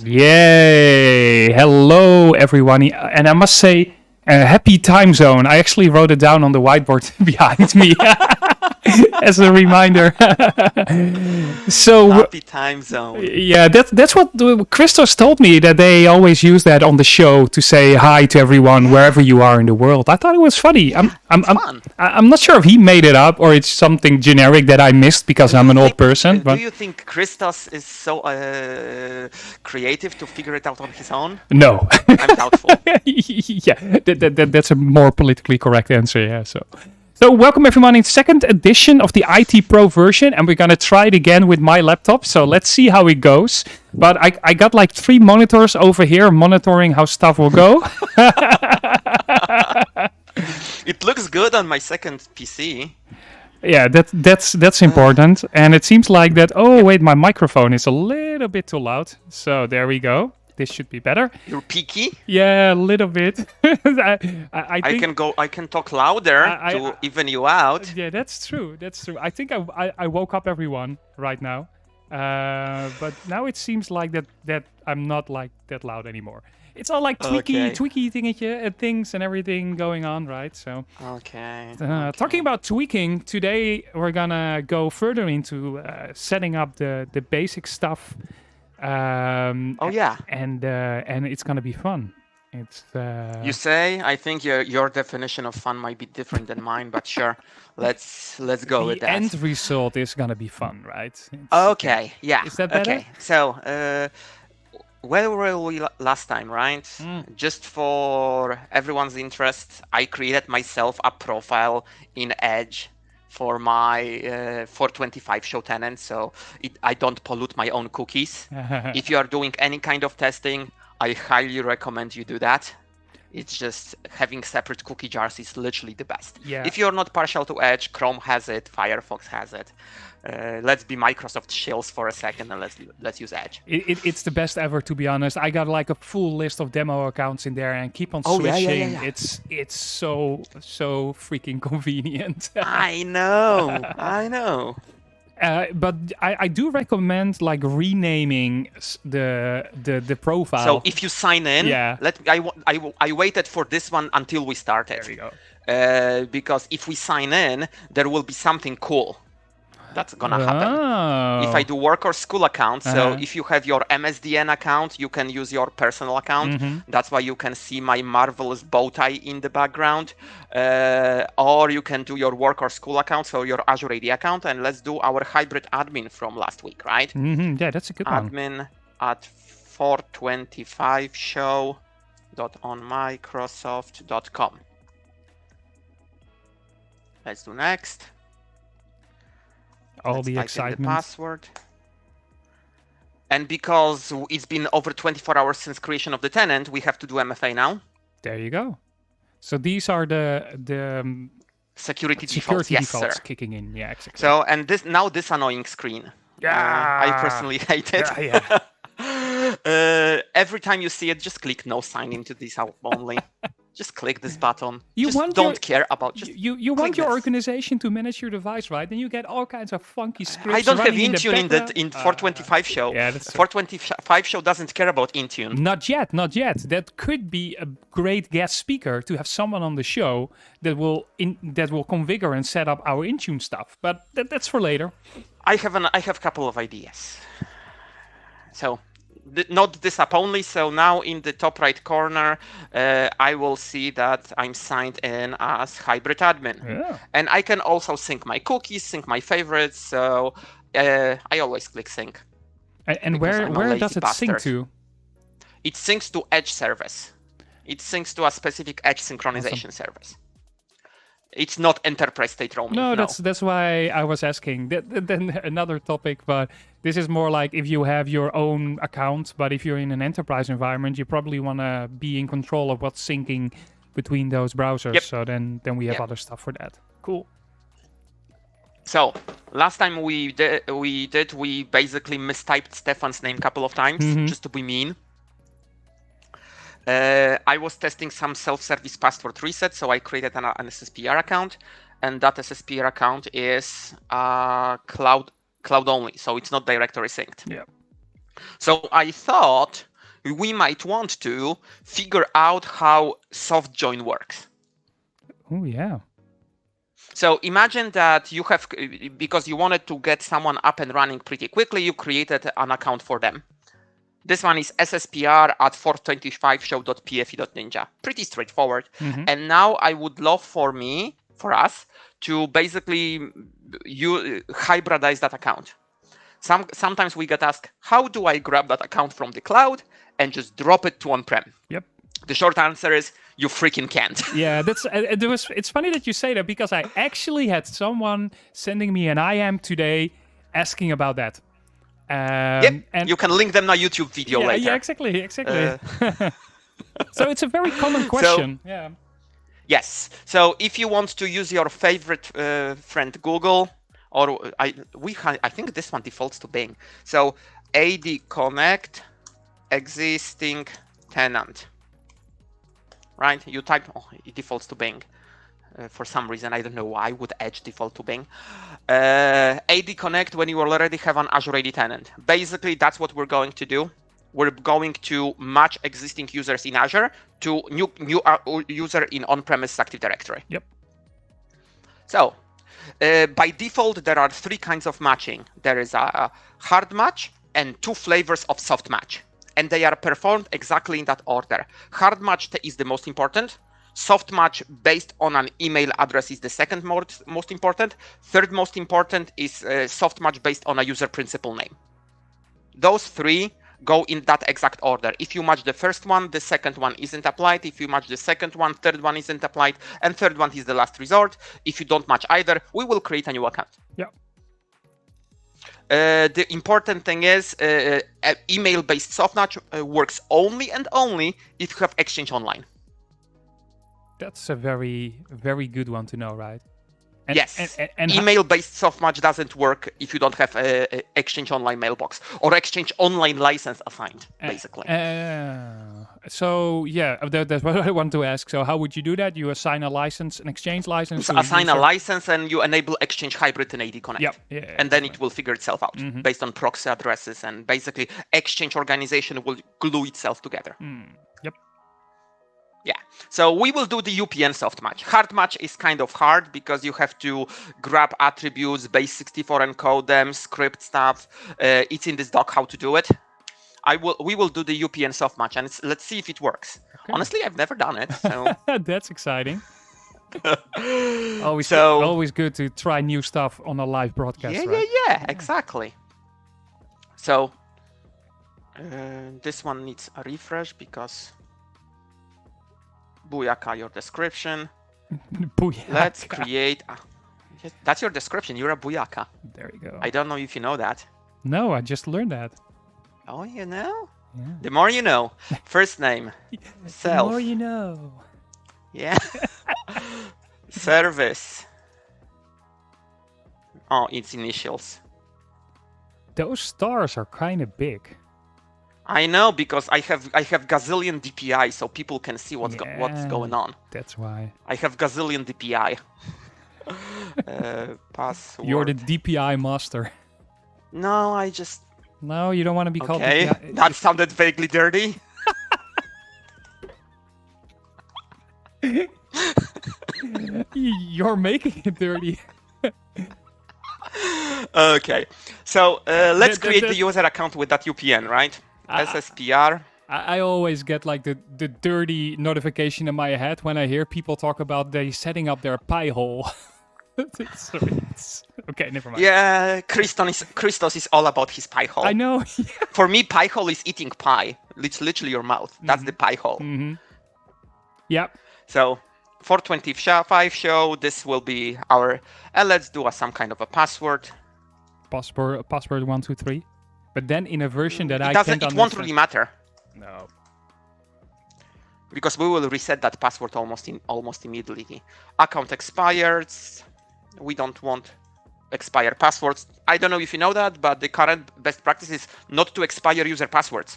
Yay! Hello, everyone. And I must say, happy time zone. I actually wrote it down on the whiteboard behind me as a reminder. So happy time zone. Yeah, that's what Christos told me, that they always use that on the show to say hi to everyone wherever you are in the world. I thought it was funny. Yeah, I'm not sure if he made it up or it's something generic that I missed because I'm an old person. Do you think Christos is so creative to figure it out on his own? No. I'm doubtful. Yeah, that's a more politically correct answer. Yeah, So welcome everyone in second edition of the IT Pro version, and we're gonna try it again with my laptop. So let's see how it goes. But I got like 3 monitors over here monitoring how stuff will go. It looks good on my second PC. Yeah, that's important. And it seems like that. Oh wait, my microphone is a little bit too loud. So there we go. This should be better. You're peaky? Yeah, a little bit. I think I can talk louder to even you out. Yeah, that's true. I think I woke up everyone right now. But now it seems like that I'm not like that loud anymore. It's all like tweaky things and everything going on, right? So talking about tweaking, today we're gonna go further into setting up the basic stuff. And it's gonna be fun. It's you say. I think your definition of fun might be different than mine, but sure, let's go with that. The end result is gonna be fun, right? Okay, yeah. Is that better? Okay, so where were we last time, right? Just for everyone's interest, I created myself a profile in Edge for my 425 show tenant, so I don't pollute my own cookies. If you are doing any kind of testing, I highly recommend you do that. It's just having separate cookie jars is literally the best. Yeah. If you're not partial to Edge, Chrome has it, Firefox has it. Let's be Microsoft shills for a second and let's use Edge. It's the best ever, to be honest. I got like a full list of demo accounts in there and keep on switching. Yeah. It's so freaking convenient. I know. But I do recommend like renaming the profile. So if you sign in, I waited for this one until we started. There we go. Because if we sign in, there will be something cool that's gonna happen. If I do work or school account, so if you have your MSDN account, you can use your personal account. That's why you can see my marvelous bow tie in the background. Or you can do your work or school account, so your Azure AD account. And let's do our hybrid admin from last week, right? Yeah, that's a good one. Admin at 425show.onmicrosoft.com. Let's do next. Let's the excitement. The password. And because it's been over 24 hours since creation of the tenant, we have to do MFA now. There you go. So these are the security defaults, yes, sir. Kicking in. Yeah, exactly. So and this annoying screen. Yeah. I personally hate it. Yeah. Every time you see it, just click no sign into this out only. Just click this button. You care about. You want your organization to manage your device, right? Then you get all kinds of funky scripts. I don't have Intune in 425 show. Yeah, that's 425 show doesn't care about Intune. Not yet. That could be a great guest speaker to have someone on the show that will configure and set up our Intune stuff. But that's for later. I have a couple of ideas. So. Not this app only, so now in the top right corner, I will see that I'm signed in as hybrid admin. Yeah. And I can also sync my cookies, sync my favorites, so I always click sync. And where does it sync to? It syncs to Edge service. It syncs to a specific Edge synchronization service. It's not enterprise state roaming. No, that's why I was asking. Then another topic, but this is more like if you have your own account, but if you're in an enterprise environment, you probably want to be in control of what's syncing between those browsers. Yep. So then we have other stuff for that. Cool. So last time we basically mistyped Stefan's name a couple of times just to be mean. I was testing some self-service password reset, so I created an SSPR account, and that SSPR account is cloud only, so it's not directory synced. Yeah. So I thought we might want to figure out how soft join works. Oh, yeah. So imagine that you have, because you wanted to get someone up and running pretty quickly, you created an account for them. This one is SSPR at 425show.pfe.ninja. Pretty straightforward. And now I would love for us, to basically hybridize that account. Sometimes we get asked, how do I grab that account from the cloud and just drop it to on-prem? Yep. The short answer is you freaking can't. Yeah, it's funny that you say that, because I actually had someone sending me an IM today asking about that. And you can link them to a YouTube video later. Yeah, exactly. So it's a very common question. Yes. So if you want to use your favorite friend Google, or I think this one defaults to Bing. So AD connect existing tenant. Right? You type, it defaults to Bing. For some reason, I don't know why would Edge default to Bing. AD connect when you already have an Azure AD tenant. Basically, that's what we're going to do. We're going to match existing users in Azure to new user in on-premise Active Directory. Yep. So by default, there are 3 kinds of matching. There is a hard match and 2 flavors of soft match. And they are performed exactly in that order. Hard match is the most important. Soft match based on an email address is the second most important. Third most important is soft match based on a user principal name. Those 3 go in that exact order. If you match the first one, the second one isn't applied. If you match the second one, third one isn't applied. And third one is the last resort. If you don't match either, we will create a new account. Yeah. The important thing is email-based soft match works only and only if you have Exchange Online. That's a very, very good one to know, right? Yes. And email-based soft match doesn't work if you don't have Exchange Online mailbox or Exchange Online license assigned, basically. So yeah, that's what I want to ask. So how would you do that? You assign a license, an Exchange license? Assign a license and you enable Exchange Hybrid in AD Connect. Yep. And then it will figure itself out based on proxy addresses, and basically Exchange organization will glue itself together. Yep. Yeah, so we will do the UPN soft match. Hard match is kind of hard because you have to grab attributes, base64 encode them, script stuff. It's in this doc how to do it. We will do the UPN soft match, and let's see if it works. Okay. Honestly, I've never done it. So. That's exciting. Always good to try new stuff on a live broadcast. Yeah, exactly. So this one needs a refresh because. Booyaka, your description. Booyaka. Let's create. That's your description. You're a booyaka. There you go. I don't know if you know that. No, I just learned that. Oh, you know? Yeah. The more you know. First name. Self. The more you know. Yeah. Service. Oh, its initials. Those stars are kind of big. I know, because I have gazillion DPI, so people can see what's going on. That's why. I have gazillion DPI. Password. You're the DPI master. No, I just. No, you don't want to be called DPI. That sounded vaguely dirty. You're making it dirty. Okay, so let's create the user account with that UPN, right? SSPR. I always get like the dirty notification in my head when I hear people talk about they setting up their pie hole. Okay, never mind. Yeah, Christos is all about his pie hole. I know. For me, pie hole is eating pie. It's literally your mouth. That's the pie hole. Yep. So 425 show. This will be our. Let's do some kind of a password. Password 123. But then in a version that I can't understand. It won't really matter. No. Because we will reset that password almost immediately. Account expires. We don't want expired passwords. I don't know if you know that, but the current best practice is not to expire user passwords.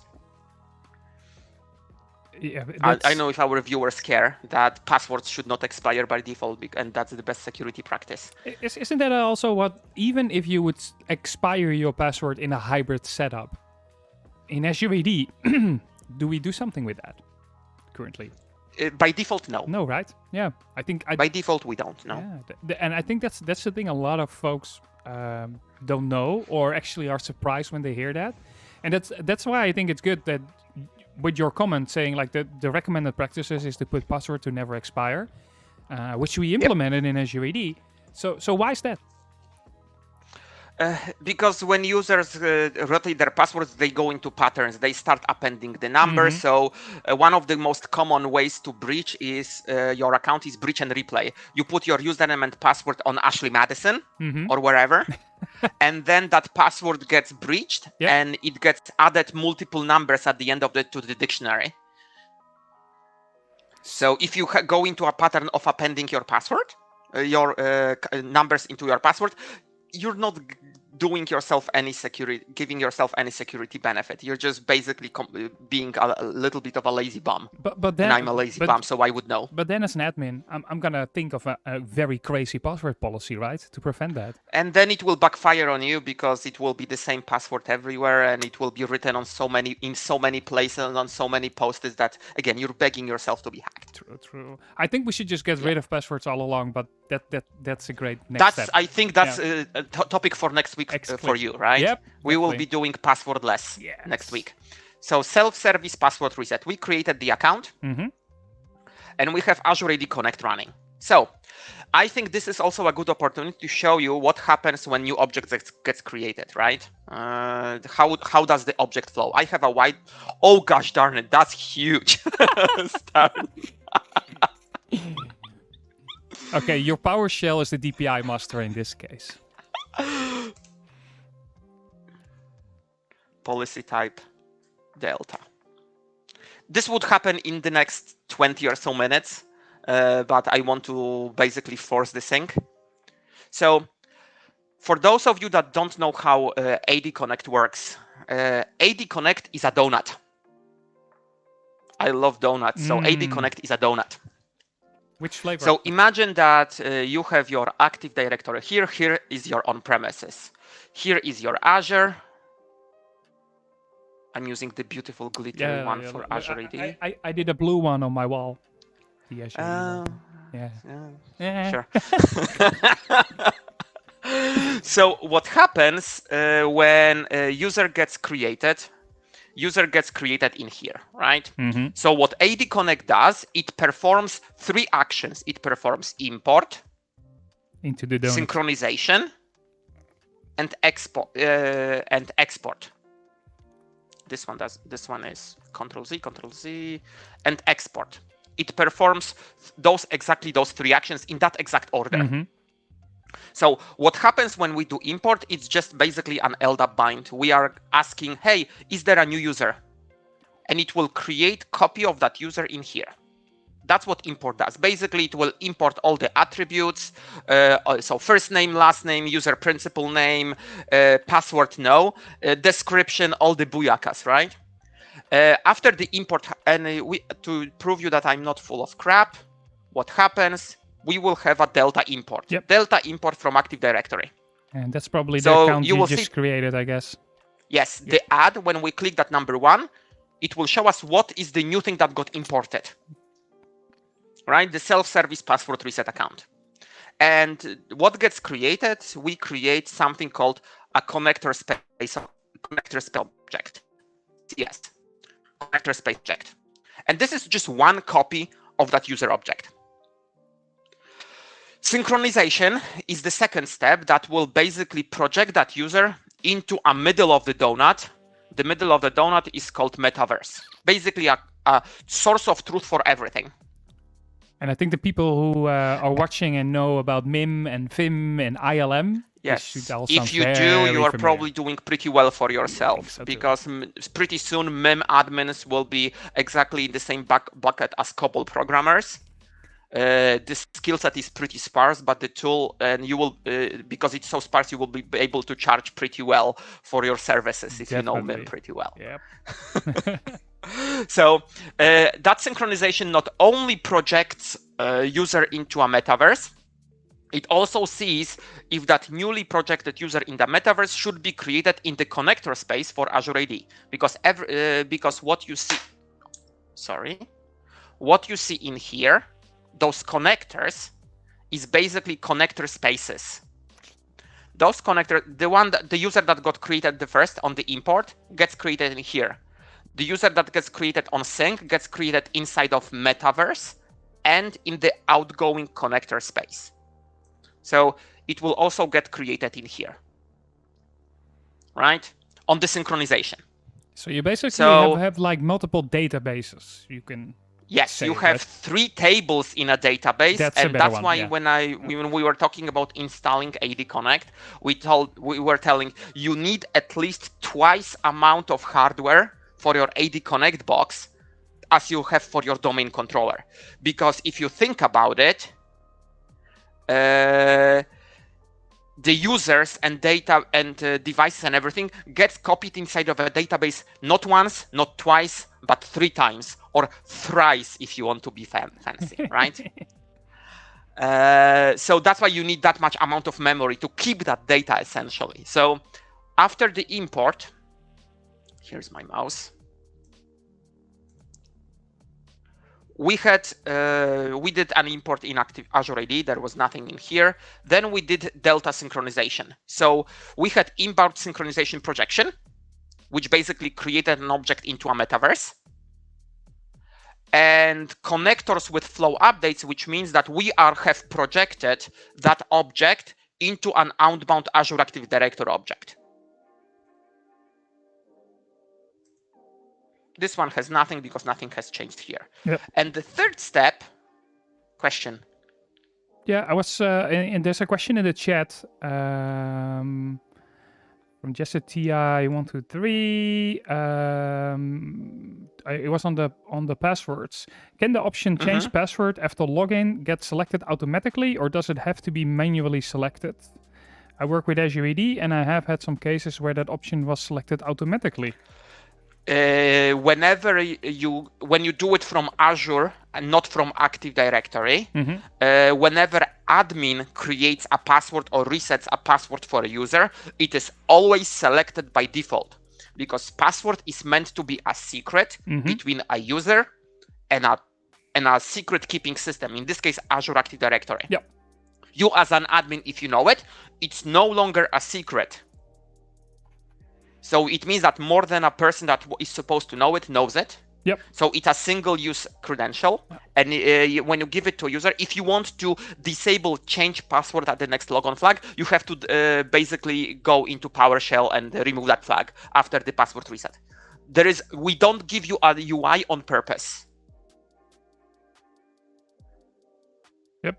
Yeah, I know if our viewers care that passwords should not expire by default, and that's the best security practice. Isn't that also what, even if you would expire your password in a hybrid setup, in Azure AD, do we do something with that currently? By default, no. No, right? Yeah, I think by default we don't. No. Yeah, and I think that's the thing. A lot of folks don't know, or actually are surprised when they hear that, and that's why I think it's good that with your comment saying like the recommended practices is to put password to never expire, which we implemented in Azure AD. So why is that? Because when users rotate their passwords, they go into patterns. They start appending the numbers. So one of the most common ways to breach is your account is breach and replay. You put your username and password on Ashley Madison or wherever, and then that password gets breached, and it gets added multiple numbers at the end of to the dictionary. So if you go into a pattern of appending your password, your numbers into your password, you're not doing yourself any security, giving yourself any security benefit. You're just basically being a little bit of a lazy bum. But then, and I'm a lazy bum, so I would know. But then as an admin, I'm gonna think of a very crazy password policy, right, to prevent that. And then it will backfire on you because it will be the same password everywhere, and it will be written on in so many places and on so many posts that again you're begging yourself to be hacked. True. I think we should just get rid of passwords all along, but that's a great next step. I think that's a topic for next week for you, right? Yep. We will be doing passwordless next week. So self-service password reset. We created the account, and we have Azure AD Connect running. So I think this is also a good opportunity to show you what happens when new object gets created, right? How does the object flow? I have a white. Oh gosh darn it, that's huge. Okay, your PowerShell is the DPI master in this case. Policy type Delta. This would happen in the next 20 or so minutes, but I want to basically force the sync. So for those of you that don't know how AD Connect works, AD Connect is a donut. I love donuts, so AD Connect is a donut. Which flavor? So imagine that you have your Active Directory here. Here is your on-premises. Here is your Azure. I'm using the beautiful glittery one for Azure AD. I did a blue one on my wall. The Azure Sure. So what happens when a user gets created in here, right? So what AD Connect does, it performs 3 actions. It performs import, into the donut, synchronization, and export. This one is Control Z, and export. It performs exactly those 3 actions in that exact order. So what happens when we do import, it's just basically an LDAP bind. We are asking, hey, is there a new user? And it will create copy of that user in here. That's what import does. Basically, it will import all the attributes. So first name, last name, user principal name, password, description, all the booyakas, right? After the import, and to prove you that I'm not full of crap, what happens? We will have a Delta import. Delta import from Active Directory. And that's probably the account you just created, I guess. Yes, the add, when we click that number 1, it will show us what is the new thing that got imported. Right? The self-service password reset account. And what gets created, we create something called a connector space object. Yes, connector space object. And this is just one copy of that user object. Synchronization is the second step that will basically project that user into a middle of the donut. The middle of the donut is called metaverse. Basically a source of truth for everything. And I think the people who are watching and know about MIM and FIM and ILM, yes, if you do, you are probably doing pretty well for yourself, so because pretty soon MIM admins will be exactly in the same bucket as COBOL programmers. This skill set is pretty sparse, but the tool, and you will, because it's so sparse, you will be able to charge pretty well for your services if you know MIM pretty well. Yep. So that synchronization not only projects user into a metaverse, it also sees if that newly projected user in the metaverse should be created in the connector space for Azure AD, because what you see. what you see in here, those connectors, is basically connector spaces. Those connectors, the user that got created the first on the import gets created in here. The user that gets created on sync gets created inside of metaverse and in the outgoing connector space. So it will also get created in here, right? On the synchronization. So you basically have like multiple databases. You can. Yes, you have 3 tables in a database, that's why when we were talking about installing AD Connect, we were telling you need at least twice amount of hardware for your AD Connect box as you have for your domain controller. Because if you think about it, the users and data and devices and everything gets copied inside of a database not once, not twice, but 3 times, or thrice if you want to be fancy, right? So that's why you need that much amount of memory to keep that data essentially. So after the import, here's my mouse. We did an import in Active Azure AD. There was nothing in here. Then we did Delta synchronization. So we had inbound synchronization projection, which basically created an object into a metaverse, and connectors with flow updates, which means that we have projected that object into an outbound Azure Active Directory object. This one has nothing because nothing has changed here. Yep. And the third step, question. Yeah, I was, and there's a question in the chat from Jesse TI123. It was on the passwords. Can the option change password after login get selected automatically, or does it have to be manually selected? I work with Azure AD, and I have had some cases where that option was selected automatically. When you do it from Azure and not from Active Directory, whenever admin creates a password or resets a password for a user, it is always selected by default, because password is meant to be a secret between a user and a secret keeping system. In this case, Azure Active Directory. Yep. You as an admin, if you know it, it's no longer a secret. So it means that more than a person that is supposed to know it knows it. Yep. So it's a single-use credential. And when you give it to a user, if you want to disable change password at the next logon flag, you have to basically go into PowerShell and remove that flag after the password reset. We don't give you a UI on purpose. Yep.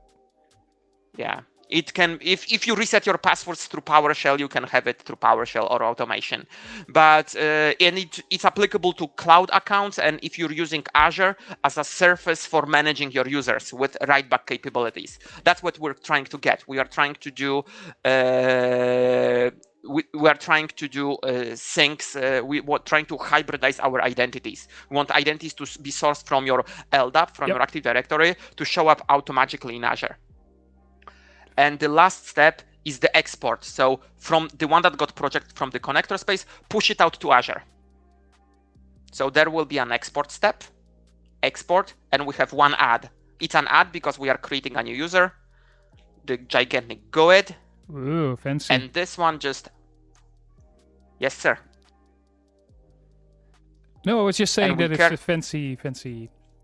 Yeah. It can, if you reset your passwords through PowerShell, you can have it through PowerShell or automation. But and it's applicable to cloud accounts, and if you're using Azure as a surface for managing your users with write-back capabilities. That's what we're trying to get. We are trying to do we are trying to do syncs. We are trying to hybridize our identities. We want identities to be sourced from your LDAP, from your Active Directory, to show up automatically in Azure. And the last step is the export. So from the one that got projected from the connector space, push it out to Azure. So there will be an export step, and we have one add. It's an add because we are creating a new user, the gigantic GUID. Ooh, fancy. And this one just, yes, sir. No, I was just saying that it's a fancy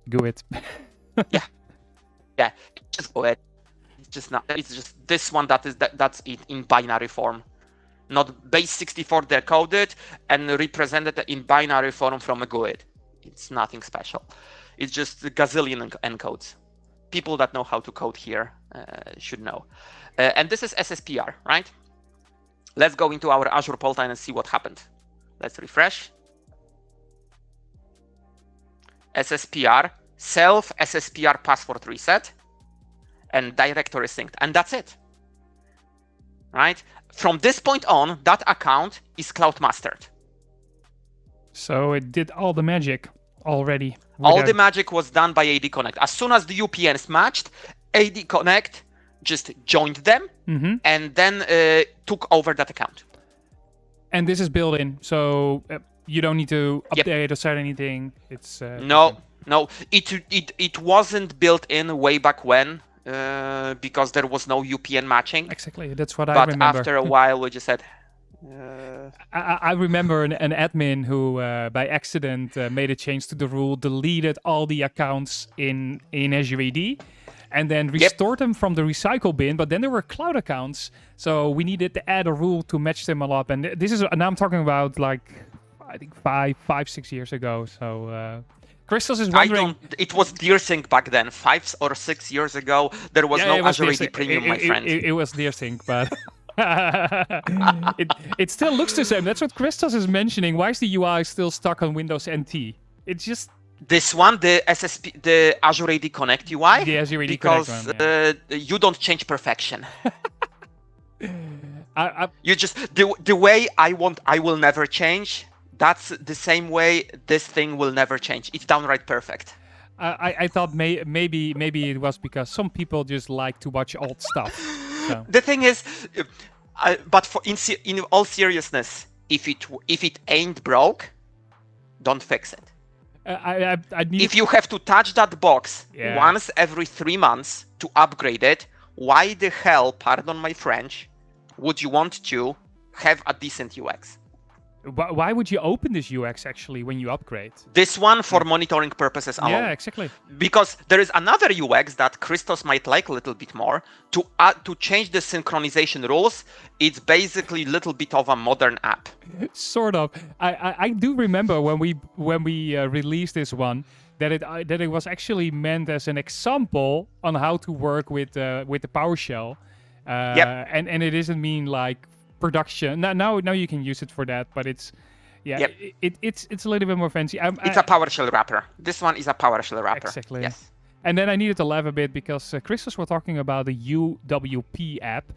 GUID. yeah, just GUID. It's just this one that's it in binary form, not base 64 decoded and represented in binary form from a GUID. It's nothing special. It's just a gazillion encodes. People that know how to code here should know. And this is SSPR, right? Let's go into our Azure Portal and see what happened. Let's refresh. SSPR, self SSPR password reset, and directory synced, and that's it, right? From this point on, that account is cloud mastered. So it did all the magic already. All the magic was done by AD Connect. As soon as the UPNs matched, AD Connect just joined them and then took over that account. And this is built in, so you don't need to update or set anything. It's no. No, it wasn't built in way back when because there was no UPN matching. Exactly, that's what I But remember. after a while, we just said. I remember an admin who, by accident, made a change to the rule, deleted all the accounts in Azure AD, and then restored them from the recycle bin. But then there were cloud accounts, so we needed to add a rule to match them all up. And this is, and I'm talking about like, I think 6 years ago. So Christos is wondering. It was DearSync back then, 5 or 6 years ago. There was no Azure AD Premium, my friend. It was DearSync, but. it still looks the same. That's what Christos is mentioning. Why is the UI still stuck on Windows NT? It's just this one, the Azure AD Connect UI. The Azure AD because Connect one, you don't change perfection. I you just the way I will never change. That's the same way this thing will never change. It's downright perfect. I thought maybe it was because some people just like to watch old stuff. So. The thing is, but in all seriousness, if it ain't broke, don't fix it. If you have to touch that box once every 3 months to upgrade it, why the hell, pardon my French, would you want to have a decent UX? Why would you open this UX actually when you upgrade? This one for monitoring purposes alone. Yeah, exactly. Because there is another UX that Christos might like a little bit more. To change the synchronization rules, it's basically a little bit of a modern app. Sort of. I do remember when we released this one that it was actually meant as an example on how to work with the PowerShell. And it doesn't mean like production. Now you can use it for that, but it's it's a little bit more fancy. It's a PowerShell wrapper. This one is a PowerShell wrapper. Exactly. Yes. And then I needed to laugh a bit because Christos was talking about the UWP app,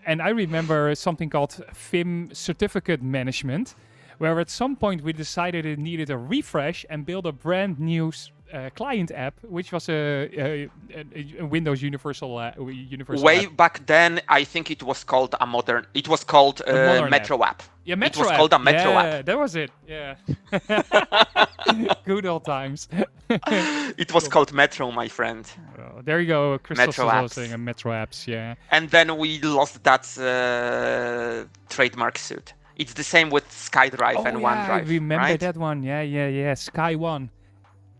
and I remember something called FIM certificate management, where at some point we decided it needed a refresh and build a brand new client app, which was a Windows Universal Way app. back then, I think it was called a modern. It was called Metro app. Yeah, Metro It was app. called a Metro yeah, app. That was it. Yeah. Good old times. It was called Metro, my friend. Oh, there you go. Christos Metro was apps. also saying a Metro apps. Yeah. And then we lost that trademark suit. It's the same with SkyDrive and OneDrive. I remember right? that one. Yeah. Sky One.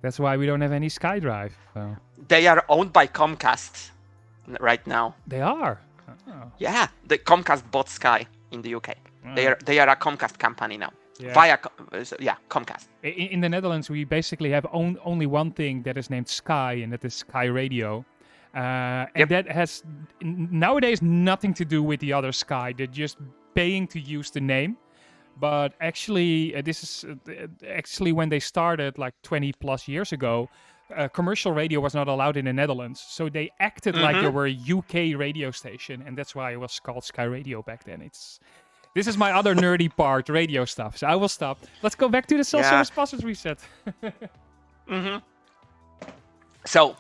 That's why we don't have any SkyDrive. So. They are owned by Comcast right now. They are. Oh. Yeah, the Comcast bought Sky in the UK. Oh. They are a Comcast company now. Yeah. Comcast. In the Netherlands, we basically have only one thing that is named Sky, and that is Sky Radio. And that has nowadays nothing to do with the other Sky. They're just paying to use the name. But actually, this is actually when they started like 20 plus years ago, commercial radio was not allowed in the Netherlands. So they acted like they were a UK radio station. And that's why it was called Sky Radio back then. This is my other nerdy part, radio stuff. So I will stop. Let's go back to the self-service password reset. So,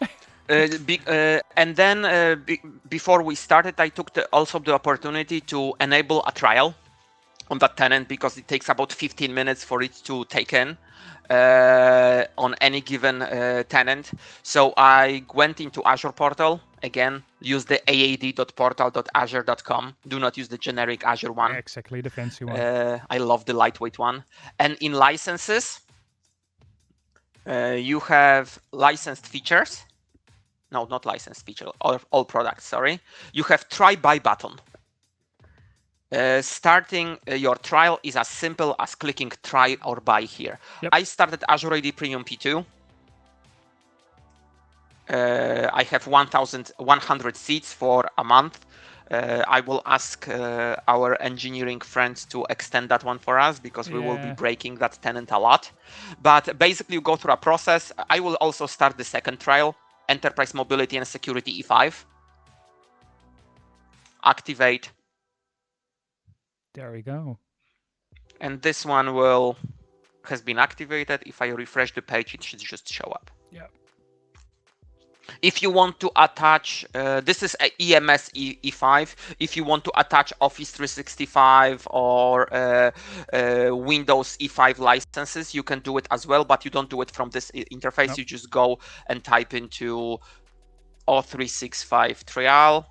and then before we started, I took also the opportunity to enable a trial on that tenant because it takes about 15 minutes for it to take in on any given tenant. So I went into Azure portal again, use the aad.portal.azure.com. Do not use the generic Azure one. Exactly, the fancy one. I love the lightweight one. And in licenses, you have licensed features. No, not licensed feature. All products. Sorry. You have try buy button. Starting your trial is as simple as clicking try or buy here. Yep. I started Azure AD Premium P2. I have 1,100 seats for a month. I will ask our engineering friends to extend that one for us because we will be breaking that tenant a lot. But basically, you go through a process. I will also start the second trial, Enterprise Mobility and Security E5. Activate. There we go. And this one has been activated. If I refresh the page, it should just show up. Yeah. If you want to attach, this is a EMS E5. If you want to attach Office 365 or Windows E5 licenses, you can do it as well, but you don't do it from this interface. Nope. You just go and type into O365 trial.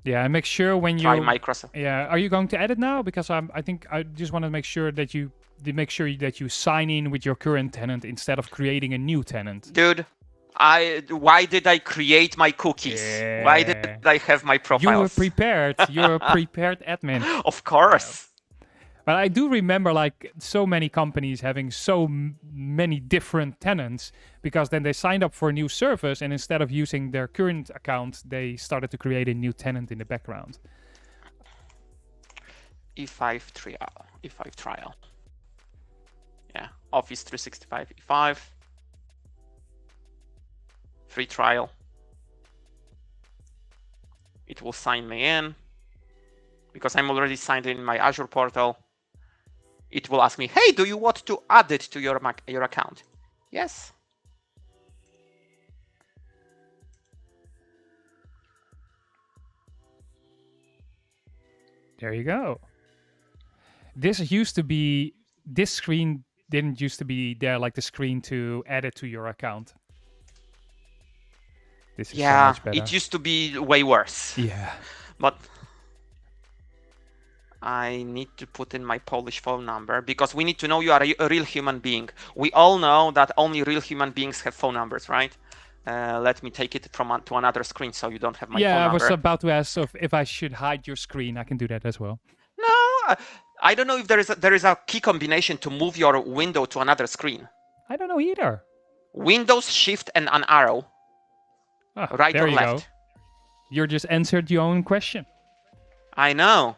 Yeah, and make sure when you try Microsoft. Yeah, are you going to edit now? Because I think I just want to make sure that you sign in with your current tenant instead of creating a new tenant. Dude, why did I create my cookies? Yeah. Why did I have my profiles? You were prepared. You're a prepared admin. Of course. But I do remember like so many companies having so many different tenants, because then they signed up for a new service, and instead of using their current account, they started to create a new tenant in the background. E5 trial. Yeah, Office 365 E5. Free trial. It will sign me in. Because I'm already signed in my Azure portal. It will ask me, hey, do you want to add it to your account? Yes. There you go. This screen didn't used to be there, like the screen to add it to your account. This is so much better. It used to be way worse. Yeah. But I need to put in my Polish phone number, because we need to know you are a real human being. We all know that only real human beings have phone numbers, right? Let me take it to another screen so you don't have my phone number. Yeah, I was about to ask if I should hide your screen. I can do that as well. No, I don't know if there is a key combination to move your window to another screen. I don't know either. Windows, Shift, and an arrow. Right or left. Go. You just answered your own question. I know.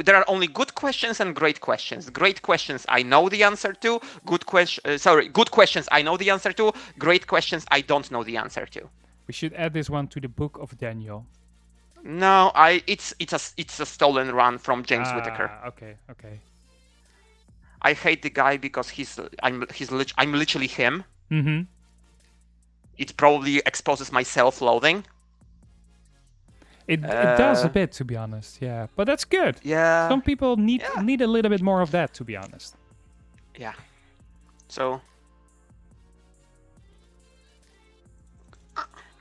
There are only good questions and great questions. Great questions I know the answer to. Good questions I know the answer to. Great questions I don't know the answer to. We should add this one to the book of Daniel. No, it's a stolen run from James Whittaker. Okay. I hate the guy because I'm literally him. Mm-hmm. It probably exposes my self-loathing. It does a bit, to be honest. Yeah, but that's good. Yeah. Some people need a little bit more of that, to be honest. Yeah. So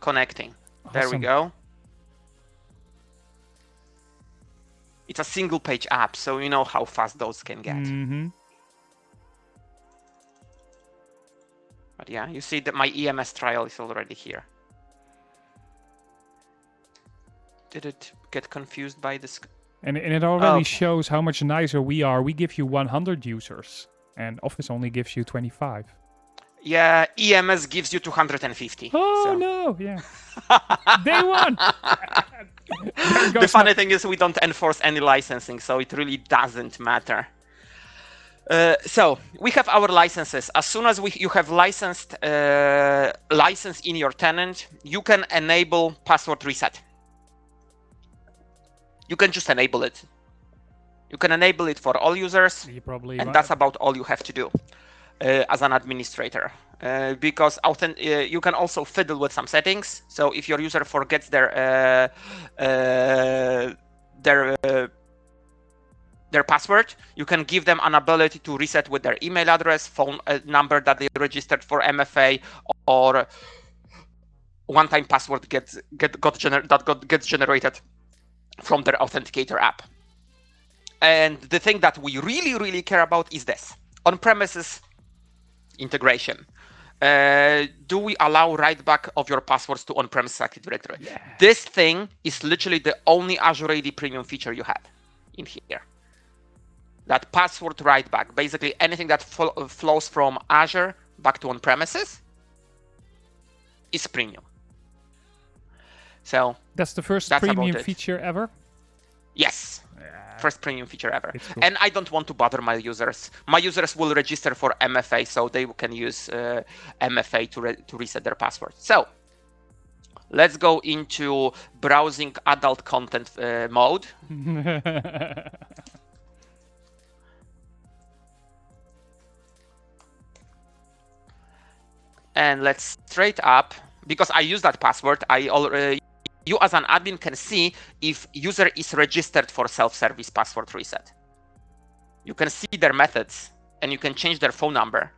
connecting. Awesome. There we go. It's a single-page app, so you know how fast those can get. Mm-hmm. But yeah, you see that my EMS trial is already here. Did it get confused by this? And it already shows how much nicer we are. We give you 100 users, and Office only gives you 25. Yeah, EMS gives you 250. Oh, no, yeah. Day one! The funny thing is we don't enforce any licensing, so it really doesn't matter. So we have our licenses. As soon as you have license in your tenant, you can enable password reset. You can just enable it. You can enable it for all users, and that's about all you have to do as an administrator. Because you can also fiddle with some settings. So if your user forgets their password, you can give them an ability to reset with their email address, phone number that they registered for MFA, or one-time password that gets generated from their authenticator app. And the thing that we really, really care about is this: on-premises integration. Do we allow write back of your passwords to on-premises Active Directory? Yeah. This thing is literally the only Azure AD Premium feature you have in here. That password write back, basically anything that flows from Azure back to on-premises, is premium. So that's the first premium feature ever? Yes. First premium feature ever. Cool. And I don't want to bother my users. My users will register for MFA, so they can use MFA to reset their password. So let's go into browsing adult content mode. and let's straight up, because I use that password, you as an admin can see if user is registered for self-service password reset. You can see their methods and you can change their phone number.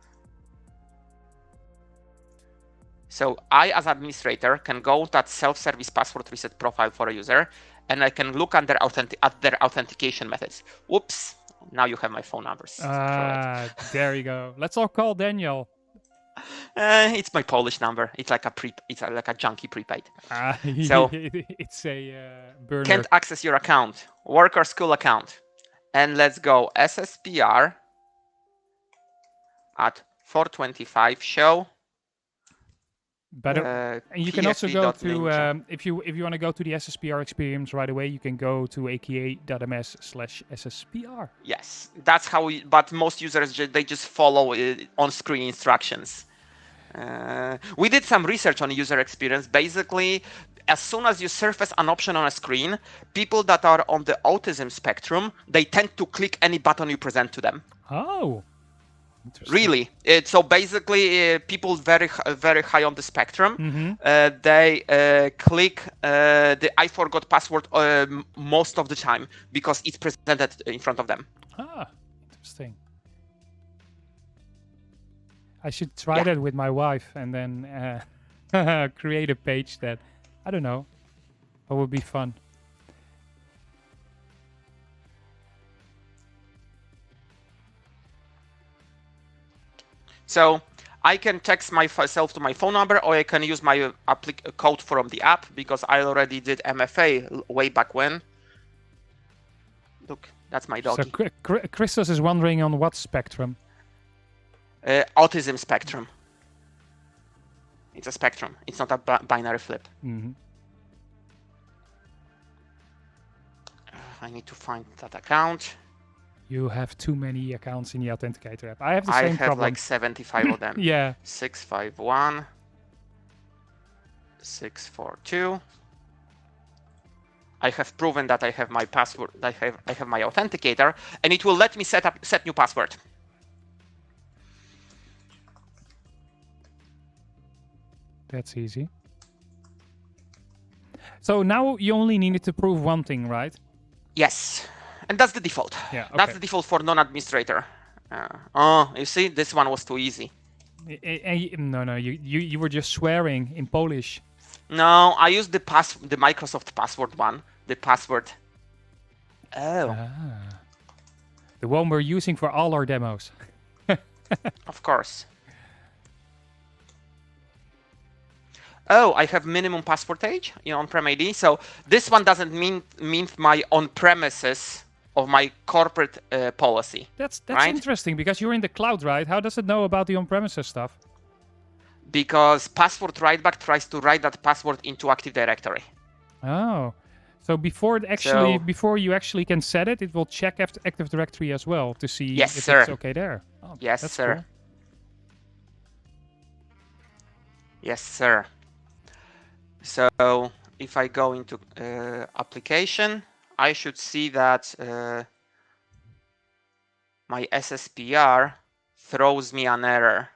So I, as administrator, can go to that self-service password reset profile for a user, and I can look at their authentication methods. Whoops! Now you have my phone numbers. There you go. Let's all call Daniel. It's my Polish number. It's like a junky prepaid. So it's a burner. Can't access your account, work or school account, and let's go SSPR at 425 show. But you can also go to if you want to go to the SSPR experience right away, you can go to aka.ms/SSPR. Yes, that's how. But most users they just follow on-screen instructions. We did some research on user experience. Basically, as soon as you surface an option on a screen, people that are on the autism spectrum, they tend to click any button you present to them. Oh. Really? So basically, people very high on the spectrum, they click the I forgot password most of the time because it's presented in front of them. Ah, interesting. I should try that with my wife and then create a page that, I don't know, what would be fun. So I can text myself to my phone number, or I can use my code from the app because I already did MFA way back when. Look, that's my doggy. So Christos is wondering on what spectrum? Autism spectrum. It's a spectrum. It's not a binary flip. I need to find that account. You have too many accounts in the Authenticator app. I have the same problem. I have like 75 of them. Yeah. 651, 642. I have proven that I have my password. I have my Authenticator, and it will let me set new password. That's easy. So now you only needed to prove one thing, right? Yes. And that's the default. Yeah, okay. That's the default for non-administrator. Oh, you see, this one was too easy. No, you were just swearing in Polish. No, I used the Microsoft password one. The password. Oh. The one we're using for all our demos. Of course. Oh, I have minimum password age in on-prem ID. So this one doesn't mean my on-premises of my corporate policy. That's right? interesting because you're in the cloud, right? How does it know about the on-premises stuff? Because password writeback tries to write that password into Active Directory. Oh, so before you actually can set it, it will check Active Directory as well to see if it's okay there. Oh, yes, sir. Cool. Yes, sir. So if I go into application, I should see that my SSPR throws me an error.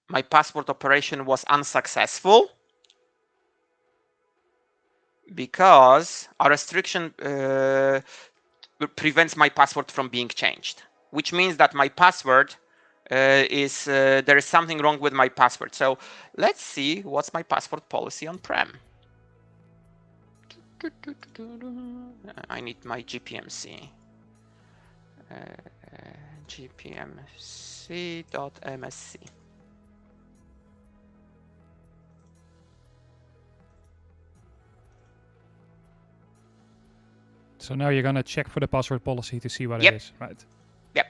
My password operation was unsuccessful because a restriction prevents my password from being changed, which means that my password there is something wrong with my password. So let's see what's my password policy on-prem. I need my GPMC. GPMC.msc. So now you're gonna check for the password policy to see what it is, right? Yep.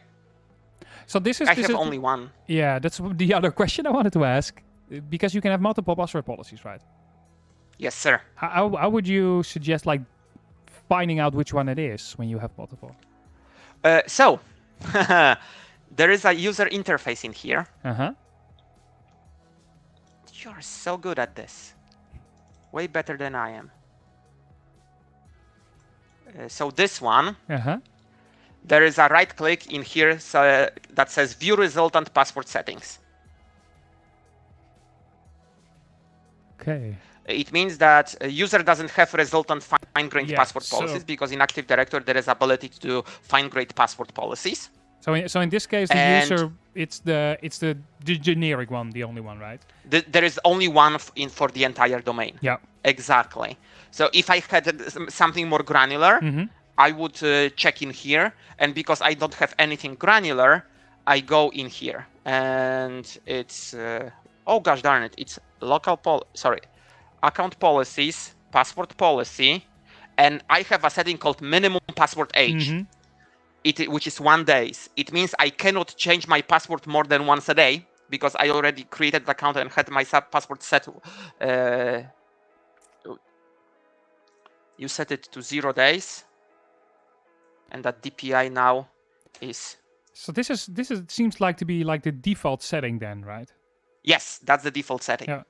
So this is. I have only one. Yeah, that's the other question I wanted to ask, because you can have multiple password policies, right? Yes, sir. How would you suggest like finding out which one it is when you have multiple? So there is a user interface in here. You are so good at this. Way better than I am. So this one there is a right click in here that says View Resultant Password Settings. Okay. It means that a user doesn't have resultant fine-grained password policies because in Active Directory there is ability to do fine-grained password policies. So in this case, the user, it's the generic one, the only one, right? There is only one for the entire domain. Yeah. Exactly. So if I had something more granular, I would check in here, and because I don't have anything granular, I go in here, and it's oh gosh darn it, it's account policies, password policy, and I have a setting called minimum password age, which is 1 day. It means I cannot change my password more than once a day because I already created the account and had my password set. You set it to 0 days, and that DPI now is. So this seems like to be like the default setting then, right? Yes, that's the default setting. Yeah.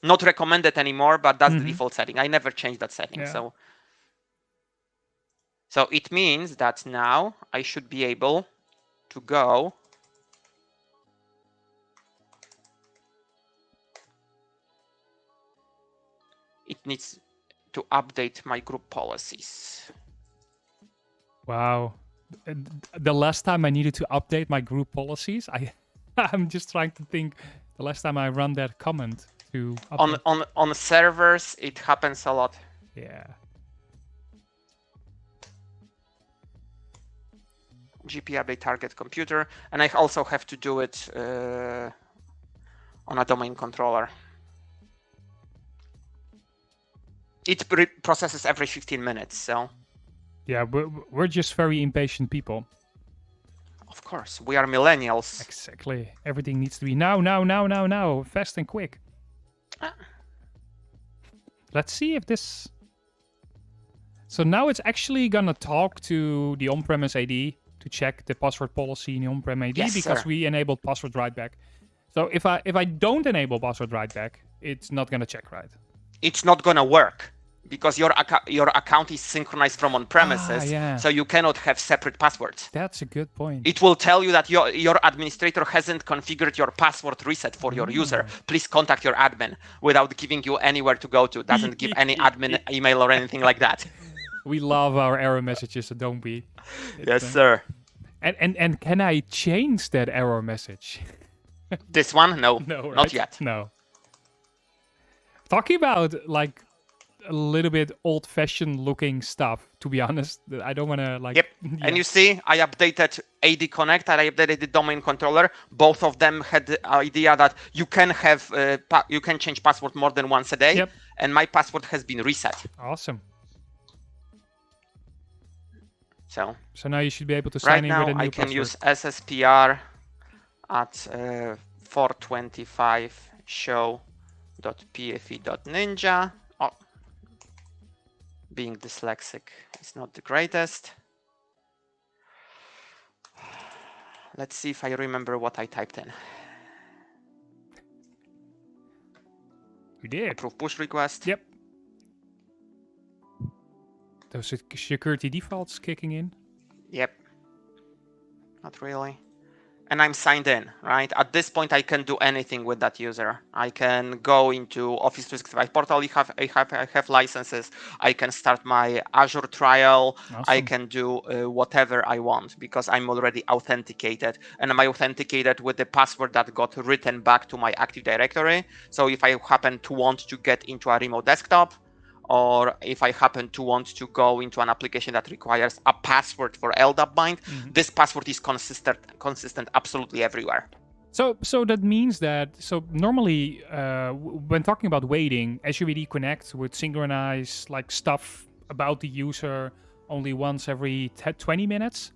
Not recommended anymore, but that's the default setting. I never changed that setting. Yeah. So it means that now I should be able to go it needs to update my group policies. Wow. The last time I needed to update my group policies, I'm just trying to think the last time I run that command to update. On servers it happens a lot. Yeah. GP update target computer, and I also have to do it on a domain controller. It processes every 15 minutes, so. Yeah, we're just very impatient people. Of course, we are millennials. Exactly. Everything needs to be now, fast and quick. Let's see if this. So now it's actually gonna talk to the on-premise AD to check the password policy in the on-prem AD because we enabled password writeback. So if I don't enable password writeback, it's not gonna check, right? It's not gonna work because your account is synchronized from on-premises, so you cannot have separate passwords. That's a good point. It will tell you that your administrator hasn't configured your password reset for your user. Please contact your admin without giving you anywhere to go to. Doesn't give any admin email or anything like that. We love our error messages, so don't we? Yes, sir. And can I change that error message? This one? No, right? Not yet. No. Talking about like a little bit old-fashioned looking stuff, to be honest. I don't want to like. Yep. Yeah. And you see, I updated AD Connect and I updated the domain controller. Both of them had the idea that you can have you can change password more than once a day. Yep. And my password has been reset. Awesome. So now you should be able to sign in with a new password. Right now I can use SSPR at 425 show.pfe.ninja. Oh, being dyslexic is not the greatest. Let's see if I remember what I typed in. You did. Approve push request. Yep. Those security defaults kicking in? Yep. Not really. And I'm signed in, right? At this point, I can do anything with that user. I can go into Office 365 portal. I have licenses. I can start my Azure trial. Awesome. I can do whatever I want because I'm already authenticated. And I'm authenticated with the password that got written back to my Active Directory. So if I happen to want to get into a remote desktop, or if I happen to want to go into an application that requires a password for LDAP bind, this password is consistent absolutely everywhere. So that means that, normally when talking about waiting, Azure AD Connect would synchronize like stuff about the user only once every 20 minutes.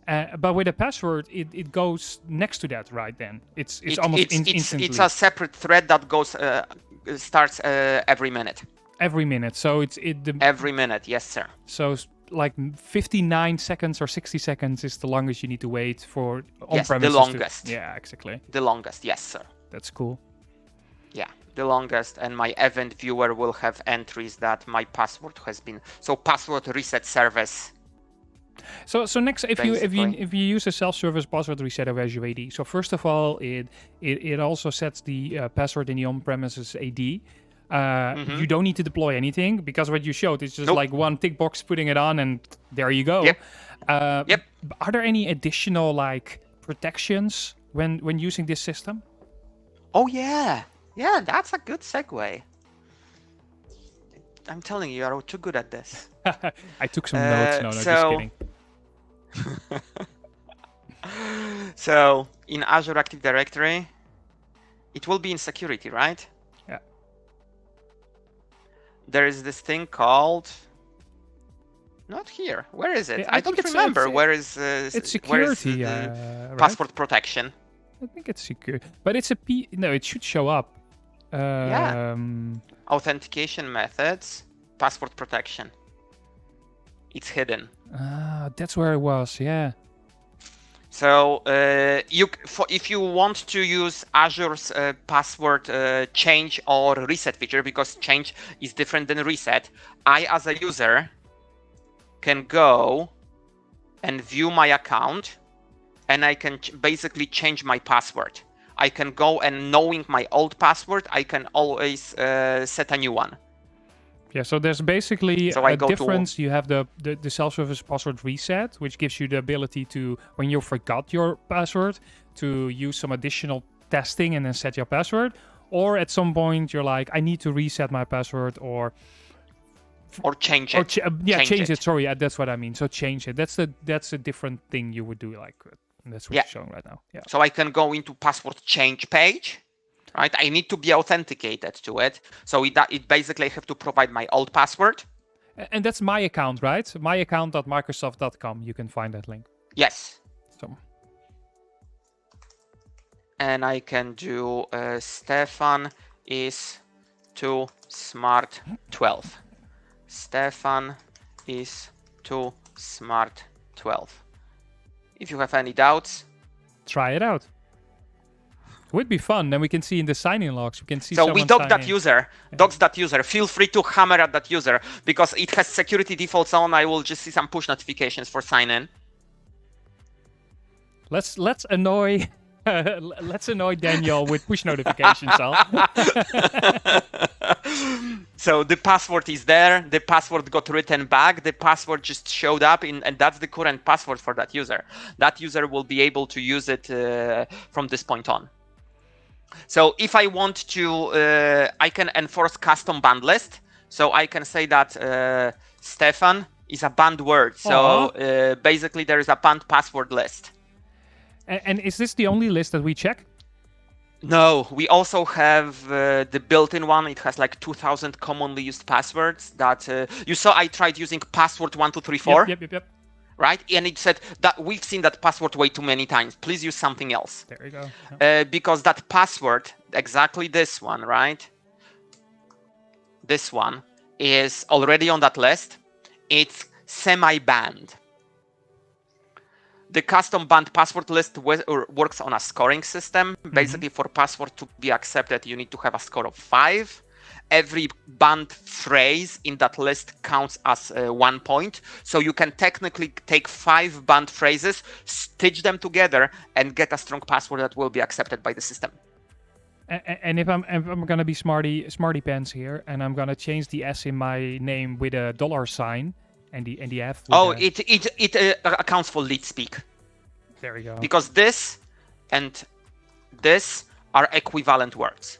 But with a password, it goes next to that, right? Then it's instantly. It's a separate thread that goes starts every minute. Every minute, so every minute, yes, sir. So like 59 seconds or 60 seconds is the longest you need to wait for on-premises. Yes, the longest. Yeah, exactly. The longest, yes, sir. That's cool. Yeah, the longest, and my event viewer will have entries that my password has been. So password reset service So next, if you basically. use a self-service password reset of Azure AD, so first of all, it also sets the password in the on-premises AD. You don't need to deploy anything because what you showed is just Nope. like one tick box, putting it on, and there you go. Yep. Are there any additional like protections when using this system? Oh yeah, that's a good segue. I'm telling you, you're too good at this. I took some notes. No, just kidding. So in Azure Active Directory, it will be in security, right? Yeah. There is this thing called. Not here. Where is it? I don't remember. Where is it's security? Right? Password protection. I think it's secure, but it's a P. No, it should show up. Yeah. Authentication methods, password protection. It's hidden. That's where it was. Yeah. So if you want to use Azure's password change or reset feature, because change is different than reset, I as a user can go and view my account, and I can basically change my password. I can go and knowing my old password, I can always set a new one. Yeah, so there's basically a difference. You have the self-service password reset, which gives you the ability to, when you forgot your password, to use some additional testing and then set your password. Or at some point, you're like, I need to reset my password or change it. Change it. Sorry, that's what I mean. So change it. That's a different thing you would do. Like that's what you're showing right now. Yeah. So I can go into password change page. Right, I need to be authenticated to it. So it basically I have to provide my old password. And that's my account, right? myaccount.microsoft.com. You can find that link. Yes. So. And I can do Stefan is too smart 12. Stefan is too smart 12. If you have any doubts, try it out. It would be fun. Then we can see in the sign-in logs, we can see. So we dock that user. Docs that user. Feel free to hammer at that user because it has security defaults on. I will just see some push notifications for sign-in. Let's annoy Daniel with push notifications. So the password is there. The password got written back. The password just showed up, and that's the current password for that user. That user will be able to use it from this point on. So if I want to, I can enforce custom banned list. So I can say that Stefan is a banned word. So basically there is a banned password list. And is this the only list that we check? No, we also have the built-in one. It has like 2,000 commonly used passwords that you saw. I tried using password 1234. Yep. Right, and it said that we've seen that password way too many times. Please use something else. There you go. Yep. Because that password, exactly this one, right? This one is already on that list. It's semi-banned. The custom banned password list works on a scoring system. Basically, for password to be accepted, you need to have a score of 5. Every banned phrase in that list counts as 1 point. So you can technically take 5 banned phrases, stitch them together, and get a strong password that will be accepted by the system. And if I'm gonna be smarty pants here, and I'm gonna change the S in my name with a $sign and the F. It accounts for leet speak. There we go. Because this and this are equivalent words.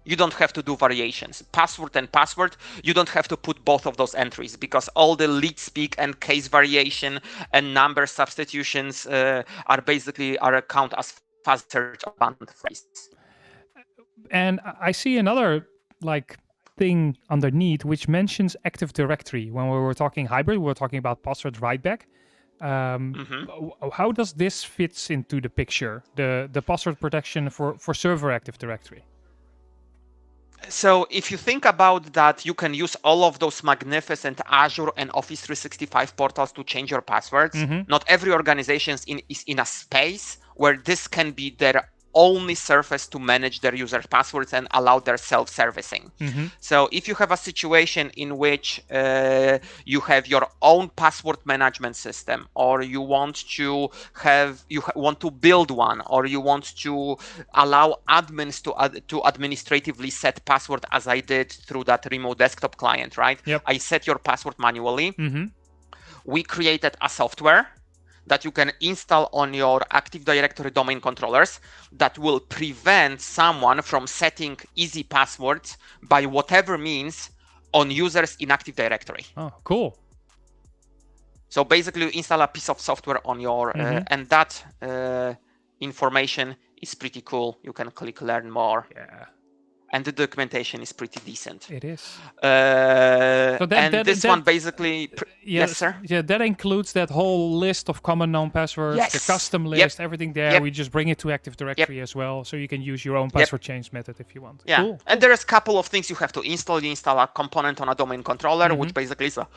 You don't have to do variations. Password and password, you don't have to put both of those entries because all the leet speak and case variation and number substitutions are count as fast search of banned phrases. And I see another thing underneath which mentions Active Directory. When we were talking hybrid, we were talking about password writeback. How does this fits into the picture? The password protection for server Active Directory. So if you think about that, you can use all of those magnificent Azure and Office 365 portals to change your passwords. Not every organization is in a space where this can be their only surface to manage their user passwords and allow their self-servicing. So if you have a situation in which you have your own password management system, or you want to want to build one, or you want to allow admins to administratively set password, as I did through that remote desktop client, right? Yep. I set your password manually. We created a software that you can install on your Active Directory domain controllers that will prevent someone from setting easy passwords by whatever means on users in Active Directory. Oh, cool. So basically you install a piece of software on your, and that information is pretty cool. You can click learn more. Yeah. And the documentation is pretty decent. It is. So this one basically... Yes, sir? Yeah, that includes that whole list of common known passwords, the custom list, everything there. We just bring it to Active Directory as well, so you can use your own password change method if you want. Yeah, cool. And there's a couple of things you have to install. You install a component on a domain controller, which basically is a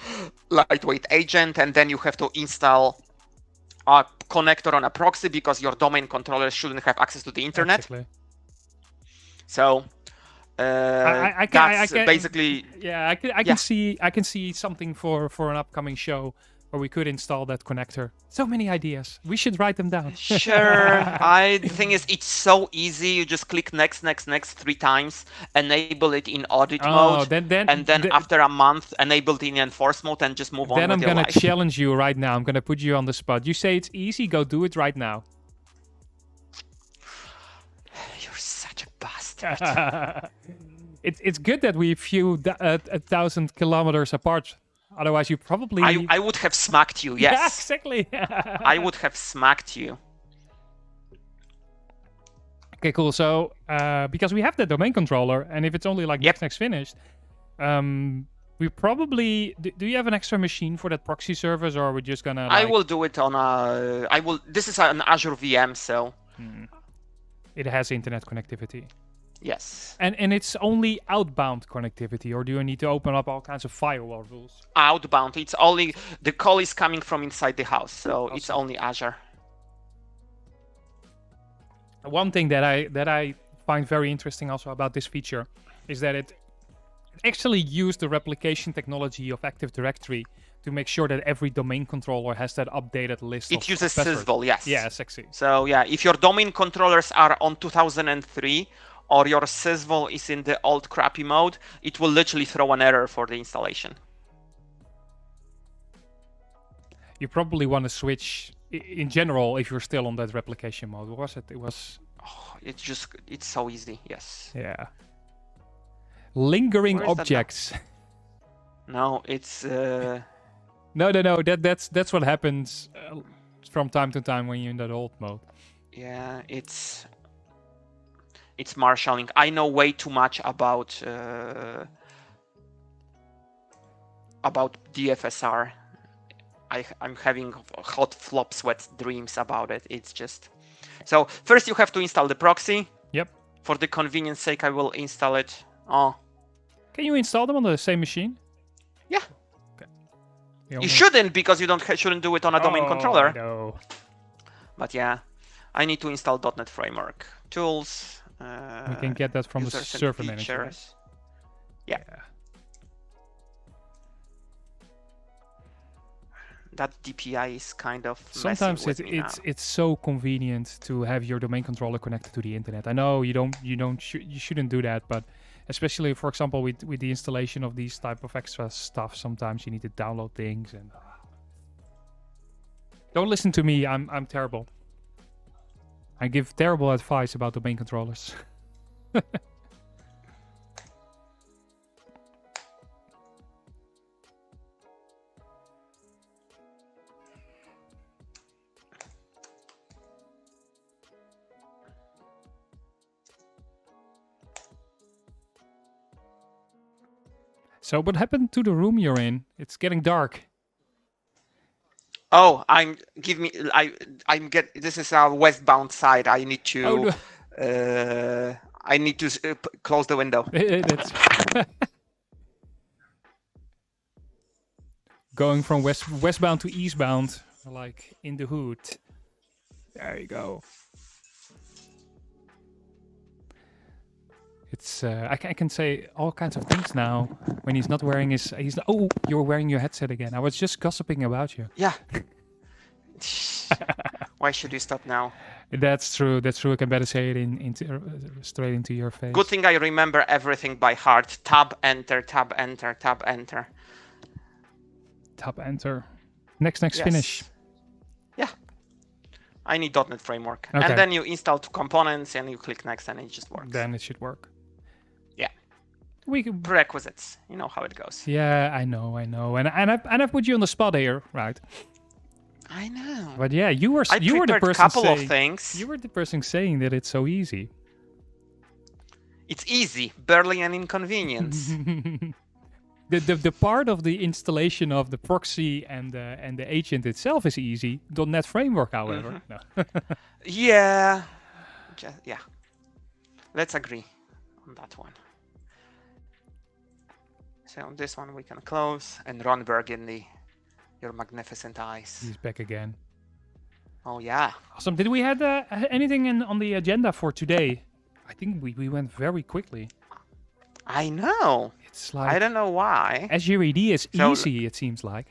lightweight agent, and then you have to install a connector on a proxy because your domain controller shouldn't have access to the internet. Exactly. So... I can basically. Yeah, I can see something for an upcoming show where we could install that connector. So many ideas. We should write them down. Sure. The thing is, it's so easy. You just click next 3 times, enable it in audit mode, and then after a month, enable it in enforce mode, and just move on. Then I'm gonna challenge you right now. I'm gonna put you on the spot. You say it's easy. Go do it right now. It's good that we flew 1,000 kilometers apart. Otherwise, you probably... I would have smacked you, yes. Yeah, exactly. I would have smacked you. Okay, cool. So, because we have the domain controller, and if it's only like next finished, we probably... Do you have an extra machine for that proxy service, or are we just gonna... I will do it on a... This is an Azure VM, so... It has internet connectivity. Yes. And it's only outbound connectivity, or do you need to open up all kinds of firewall rules? Outbound. It's only... The call is coming from inside the house, so it's only Azure. One thing that I find very interesting also about this feature is that it actually used the replication technology of Active Directory to make sure that every domain controller has that updated list. It uses Sysvol, yes. Yeah, sexy. So yeah, if your domain controllers are on 2003 or your Sysvol is in the old crappy mode, it will literally throw an error for the installation. You probably want to switch in general if you're still on that replication mode. What was it? It was... Oh, it's so easy, yes. Yeah. Lingering objects. No, it's... No. That's what happens from time to time when you're in that old mode. Yeah, it's marshalling. I know way too much about DFSR. I'm having hot flop sweat dreams about it. It's just... So first you have to install the proxy. Yep. For the convenience sake, I will install it. Oh. Can you install them on the same machine? Yeah. You shouldn't, because you shouldn't do it on a domain controller. No. But yeah, I need to install .NET Framework tools. We can get that from the server manager. Right? Yeah. That DPI is kind of sometimes it's so convenient to have your domain controller connected to the internet. I know you shouldn't do that, but especially, for example, with the installation of these type of extra stuff, sometimes you need to download things and don't listen to me. I'm terrible. I give terrible advice about domain controllers. So what happened to the room you're in? It's getting dark. Oh, this is our westbound side. I need to close the window. Going from westbound to eastbound, like in the hood. There you go. It's I can say all kinds of things now when he's not wearing his. Oh, you're wearing your headset again. I was just gossiping about you. Yeah. Why should you stop now? That's true. That's true. I can better say it straight into your face. Good thing I remember everything by heart. Tab, enter, tab, enter, tab, enter. Tab, enter. Next, finish. Yeah. I need .NET Framework. Okay. And then you install 2 components and you click next and it just works. Then it should work. Yeah. We can... Prerequisites. You know how it goes. Yeah, I know. And I've put you on the spot here, right? I know. But yeah, you were the person couple saying, of things. You were the person saying that it's so easy. It's easy, barely an inconvenience. The part of the installation of the proxy and the agent itself is easy. .NET Framework, however, no. Yeah. Yeah. Let's agree on that one. So on this one we can close, and Ron Burgundy, your magnificent eyes. He's back again. Oh yeah. Awesome. Did we have anything on the agenda for today? I think we went very quickly. I know. It's like, I don't know why. Azure AD is easy, it seems like.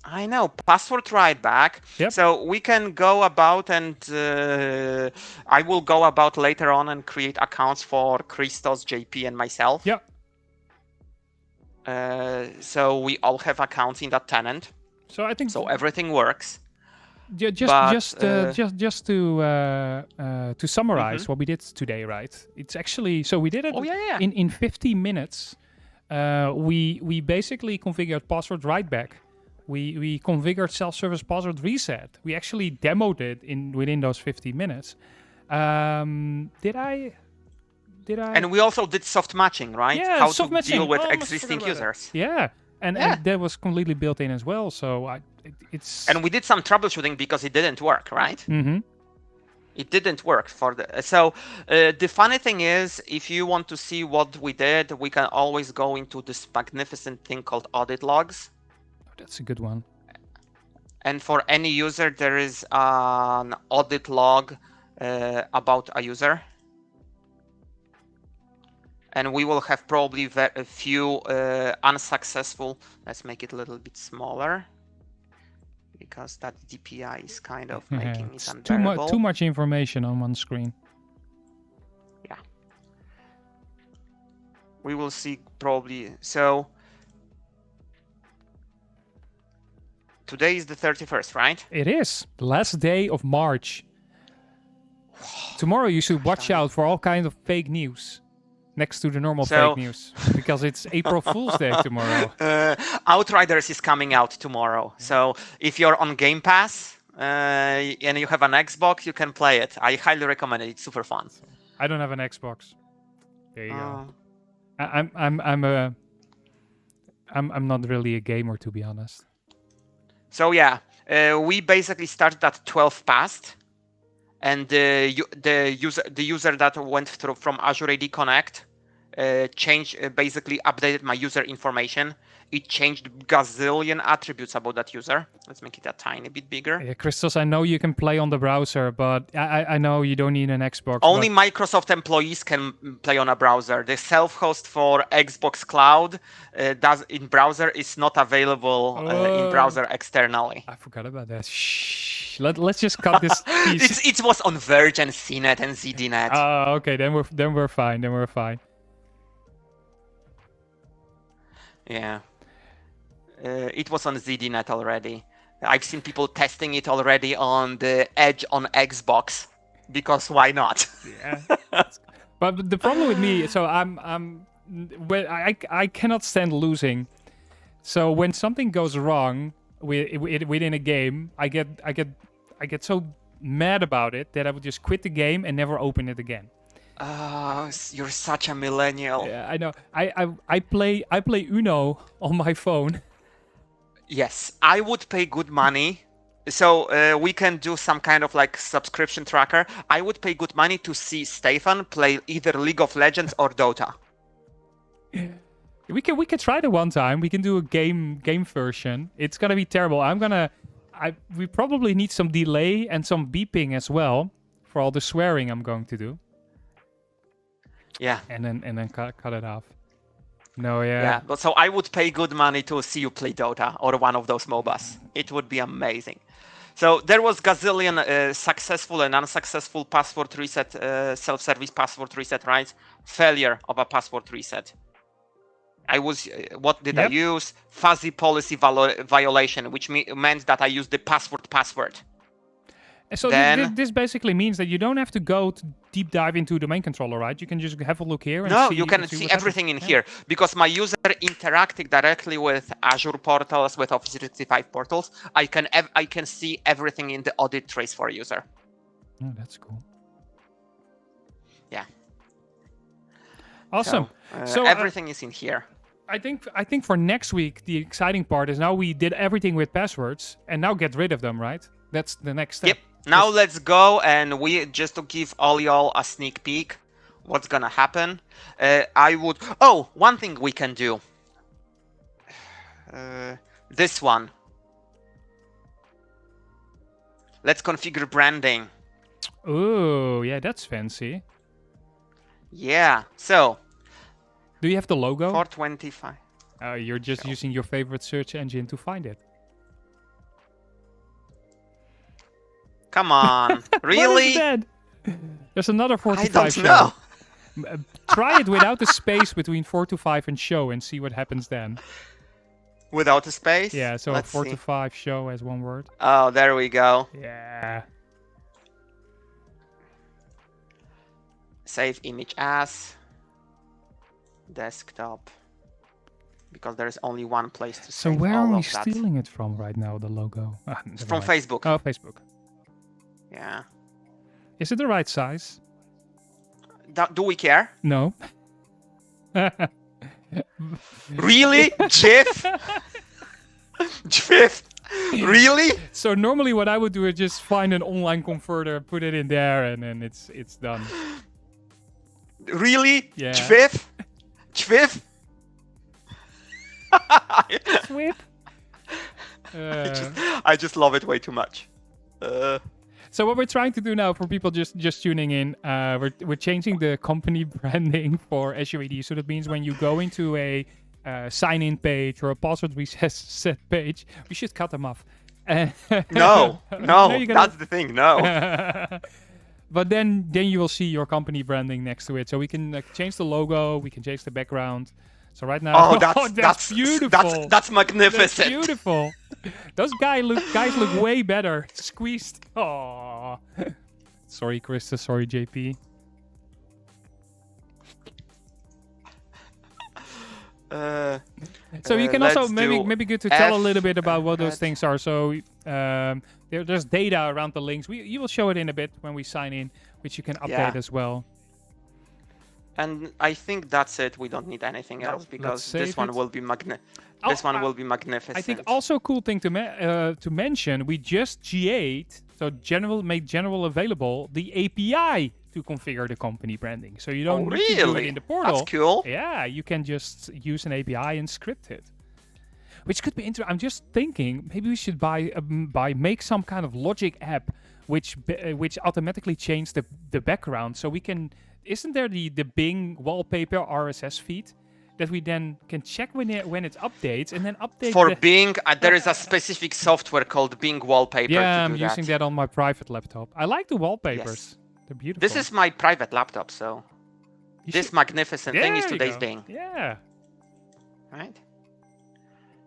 I know. Password write-back. Yep. So we can go about and I will go about later on and create accounts for Christos, JP, and myself. Yep. So we all have accounts in that tenant. So I think everything works. Just to summarize what we did today, right? It's actually we did it in 15 minutes. We basically configured password write-back. We configured self-service password reset. We actually demoed it within those 15 minutes. Did I? And we also did soft matching, right? Yeah, how soft to matching. deal with existing users. Yeah. And that was completely built in as well. So it's. And we did some troubleshooting because it didn't work, right? Mm-hmm. It didn't work for the. So the funny thing is, if you want to see what we did, we can always go into this magnificent thing called Audit Logs. Oh, that's a good one. And for any user, there is an audit log about a user. And we will have probably a few unsuccessful. Let's make it a little bit smaller, because that DPI is kind of making it unbearable. Too much information on one screen. Yeah. We will see probably. So today is the 31st, right? It is. Last day of March. Tomorrow you should watch out for all kinds of fake news. Next to the normal fake news, because it's April Fool's Day tomorrow. Outriders is coming out tomorrow. So if you're on Game Pass and you have an Xbox, you can play it. I highly recommend it. It's super fun. I don't have an Xbox. There you go. I'm not really a gamer, to be honest. So yeah, we basically started at 12 past. And the user that went through from Azure AD Connect basically updated my user information. It changed gazillion attributes about that user. Let's make it a tiny bit bigger. Yeah, Christos, I know you can play on the browser, but I know you don't need an Xbox. Only Microsoft employees can play on a browser. The self-host for Xbox Cloud in browser is not available in browser externally. I forgot about that. Shh. Let's just cut this piece. It was on Verge and CNET and ZDNet. Oh, okay. Then we're fine. Then we're fine. Yeah. It was on ZDNet already. I've seen people testing it already on the Edge on Xbox, because why not? Yeah. But the problem with me, so I cannot stand losing. So when something goes wrong within a game, I get so mad about it that I would just quit the game and never open it again. Oh, you're such a millennial. Yeah, I know. I play Uno on my phone. Yes, I would pay good money. So we can do some kind of like subscription tracker. I would pay good money to see Stefan play either League of Legends or Dota. We can try it one time. We can do a game version. It's gonna be terrible. We probably need some delay and some beeping as well for all the swearing I'm going to do. Yeah. And then cut it off. No, yeah. Yeah, but so I would pay good money to see you play Dota or one of those MOBAs. It would be amazing. So there was gazillion successful and unsuccessful password reset, self-service password reset, right? Failure of a password reset. What did I use? Fuzzy policy violation, which meant that I used the password. So then, this basically means that you don't have to go to deep dive into the domain controller, right? You can just have a look here and you can see everything in here because my user interacting directly with Azure portals, with Office 365 portals. I can see everything in the audit trace for a user. Oh, that's cool. Yeah. Awesome. So everything is in here. I think for next week the exciting part is now we did everything with passwords and now get rid of them, right? That's the next step. Yep. Now let's go and we just to give all y'all a sneak peek what's gonna happen. One thing we can do. This one. Let's configure branding. Oh, yeah, that's fancy. Yeah. So. Do you have the logo? 425. You're just using your favorite search engine to find it. Come on. Really? There's another 4 to 5 I show. don't know. Try it without the space between 4 to 5 and show and see what happens then. Without a space? Yeah, so Let's 4 to 5 show as one word. Oh, there we go. Yeah. Save image as desktop. Because there's only one place to save all of that. So where are we stealing it from right now, the logo? It's from Facebook. Oh, Facebook. Yeah. Is it the right size? Do we care? No. Really? Jeff? Jeff? Really? So normally what I would do is just find an online converter, put it in there, and then it's done. Really? Yeah. Jeff? Jeff? Swift? I just love it way too much. So what we're trying to do now for people just tuning in, we're changing the company branding for Azure AD. So that means when you go into a sign-in page or a password reset page, we should cut them off. No, that's the thing. No. But then you will see your company branding next to it. So we can change the logo, we can change the background. So right now, that's beautiful. That's magnificent. That's beautiful. Those guys look way better. Squeezed. Oh. Sorry, Krista. Sorry, JP. So you can also maybe good to tell a little bit about what those things are. So there's data around the links. You will show it in a bit when we sign in, which you can update as well. And I think that's it. We don't need anything else because this one will be magnificent. I think also a cool thing to mention, we just GA'd, so made general available, the API to configure the company branding. So you don't need to do it in the portal. That's cool. Yeah, you can just use an API and script it. Which could be interesting. I'm just thinking maybe we should make some kind of logic app which automatically changes the background, so we can. Isn't there the Bing wallpaper RSS feed that we then can check when it updates and then update? For Bing, there is a specific software called Bing Wallpaper. Yeah, I'm using that on my private laptop. I like the wallpapers. Yes. They're beautiful. This is my private laptop, so this magnificent thing is today's Bing. Yeah. Right.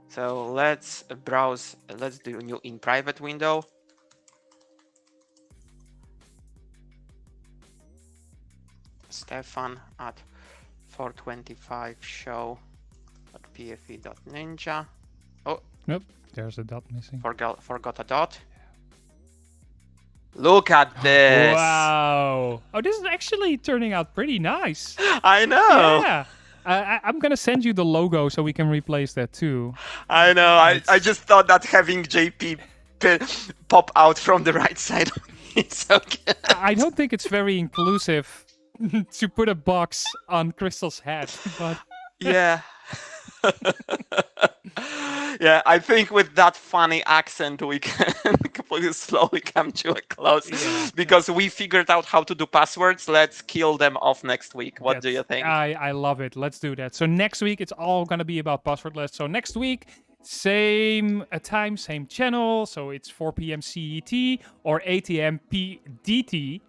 So let's browse. Let's do a new in private window. Stefan at 425show.pfe.ninja. Oh, nope, there's a dot missing. Forgot a dot. Look at this! Wow! Oh, this is actually turning out pretty nice. I know. Yeah. I'm gonna send you the logo so we can replace that too. I know. I just thought that having JP pop out from the right side is so good. I don't think it's very inclusive to put a box on Crystal's head, but yeah. Yeah, I think with that funny accent, we can slowly come to a close because we figured out how to do passwords. Let's kill them off next week. What do you think? I love it. Let's do that. So next week, it's all going to be about passwordless. So next week, same time, same channel. So it's 4 p.m. CET or 8 a.m. PDT.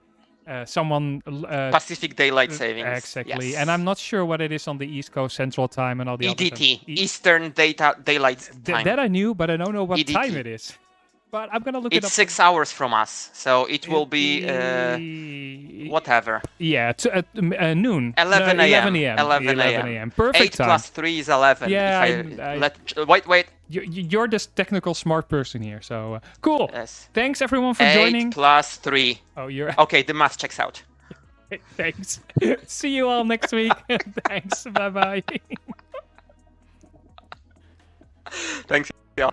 Pacific Daylight Savings. Exactly. Yes. And I'm not sure what it is on the East Coast Central Time and all the EDT, Eastern Daylight Time. That I knew, but I don't know what EDT. Time it is. But I'm gonna look it up. It's 6 hours from us, so it will be whatever. Yeah, noon. 11 a.m. 11 a.m. Perfect 8 time. plus 3 is 11. Yeah. Wait. You're the technical smart person here, so cool. Yes. Thanks everyone for 8 joining. 8 plus 3. Oh, you're okay. The math checks out. Thanks. See you all next week. Thanks. Bye. Thanks, y'all.